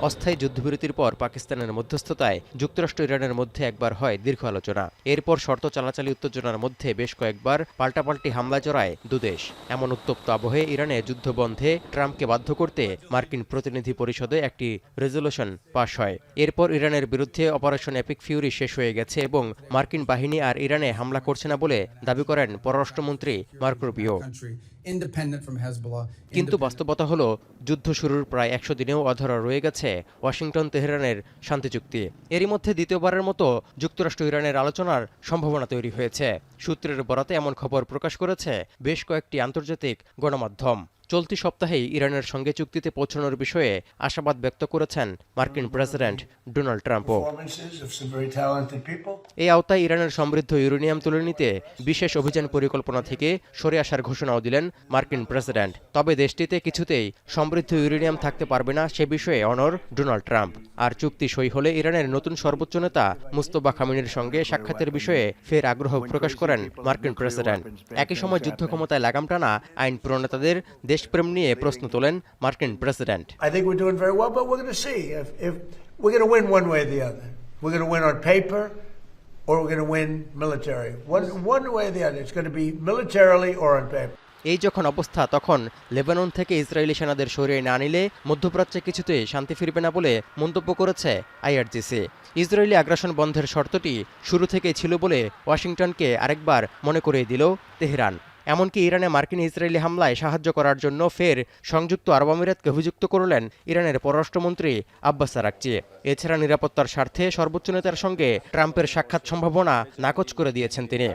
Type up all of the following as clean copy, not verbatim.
অস্থায়ী যুদ্ধবিরতির পর পাকিস্তানের মধ্যস্থতায় যুক্তরাষ্ট্র ইরানের মধ্যে একবার হয় দীর্ঘ আলোচনা। এরপর শর্ত চালাচালি উত্তেজনার মধ্যে বেশ কয়েকবার পাল্টাপাল্টি হামলায় জড়ায় দুদেশ। এমন উত্তপ্ত আবহে ইরানে যুদ্ধ বন্ধে ট্রাম্পকে বাধ্য করতে মার্কিন প্রতিনিধি পরিষদে একটি রেজলিউশন পাশ হয়। এরপর ইরানের বিরুদ্ধে অপারেশন এপিক ফিউরি শেষ হয়ে গেছে এবং মার্কিন বাহিনী আর ইরানে হামলা করছে না বলে দাবি করেন পররাষ্ট্রমন্ত্রী মার্কো রুবিও। কিন্তু বাস্তবতা হলো, যুদ্ধ শুরুর প্রায় 100 দিনেও অধরা রয়ে গেছে ওয়াশিংটন তেহরানের শান্তি চুক্তি। এরই মধ্যে দ্বিতীয়বারের মতো যুক্তরাষ্ট্র ইরানের আলোচনার সম্ভাবনা তৈরি হয়েছে। সূত্রের বরাতে এমন খবর প্রকাশ করেছে বেশ কয়েকটি আন্তর্জাতিক গণমাধ্যম। চলতি সপ্তাহেই ইরানের সঙ্গে চুক্তিতে পৌঁছানোর বিষয়ে আশাবাদ ব্যক্ত করেছেন মার্কিন প্রেসিডেন্ট ডোনাল্ড ট্রাম্পও। এই আওতায় ইরানের সমৃদ্ধ ইউরেনিয়াম তুলে নিতে বিশেষ অভিযান পরিকল্পনা থেকে সরে আসার ঘোষণাও দিলেন মার্কিন প্রেসিডেন্ট। তবে দেশটিতে কিছুতেই সমৃদ্ধ ইউরেনিয়াম থাকতে পারবে না সে বিষয়ে অনড় ডোনাল্ড ট্রাম্প। আর চুক্তি সই হলে ইরানের নতুন সর্বোচ্চ নেতা মুস্তফা খামেনির সঙ্গে সাক্ষাতের বিষয়ে ফের আগ্রহ প্রকাশ করেন মার্কিন প্রেসিডেন্ট। একই সময় যুদ্ধ ক্ষমতায় লাগাম টানা আইন প্রণেতাদের দেশপ্রেম নিয়ে প্রশ্ন তোলেন মার্কিন প্রেসিডেন্ট। এই যখন অবস্থা, তখন লেবানন থেকে ইসরায়েলি সেনাদের সরিয়ে না নিলে মধ্যপ্রাচ্যে কিছুতেই শান্তি ফিরবে না বলে মন্তব্য করেছে আইআরজিসি। ইসরায়েলি আগ্রাসন বন্ধের শর্তটি শুরু থেকেই ছিল বলে ওয়াশিংটনকে আরেকবার মনে করিয়ে দিল তেহরান। এমনকি ইরানে মার্কিন ইসরায়েলি হামলায় সাহায্য করার জন্য ফের সংযুক্ত আরব আমিরাতকে অভিযুক্ত করলেন ইরানের পররাষ্ট্রমন্ত্রী আব্বাস আরাকচি। এছাড়া নিরাপত্তার স্বার্থে সর্বোচ্চ নেতার সঙ্গে ট্রাম্পের সাক্ষাৎ সম্ভাবনা নাকচ করে দিয়েছেন তিনি।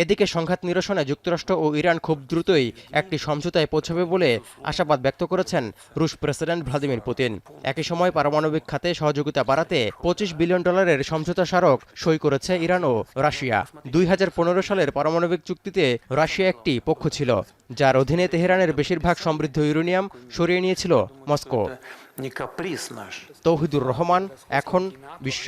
এদিকে সংঘাত নিরসনে যুক্তরাষ্ট্র ও ইরান খুব দ্রুতই একটি সমঝোতায় পৌঁছাবে বলে আশাবাদ ব্যক্ত করেছেন রুশ প্রেসিডেন্ট ভ্লাদিমির পুতিন। একই সময় পারমাণবিক খাতে সহযোগিতা বাড়াতে $25 বিলিয়ন সমঝোতা স্মারক সই করেছে ইরান ও রাশিয়া। 2015 সালের পারমাণবিক চুক্তিতে রাশিয়া একটি পক্ষ ছিল, যার অধীনে তেহরানের বেশিরভাগ সমৃদ্ধ ইউরেনিয়াম সরিয়ে নিয়েছিল মস্কো। তৌহিদুর রহমান, এখন বিশ্ব।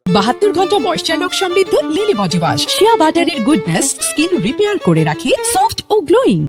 72 ঘন্টা ময়েশ্চার লক সমৃদ্ধ লিলি বডি ওয়াশ। শিয়া বাটারের গুডনেস স্কিন রিপেয়ার করে রাখে সফট ও গ্লোয়িং।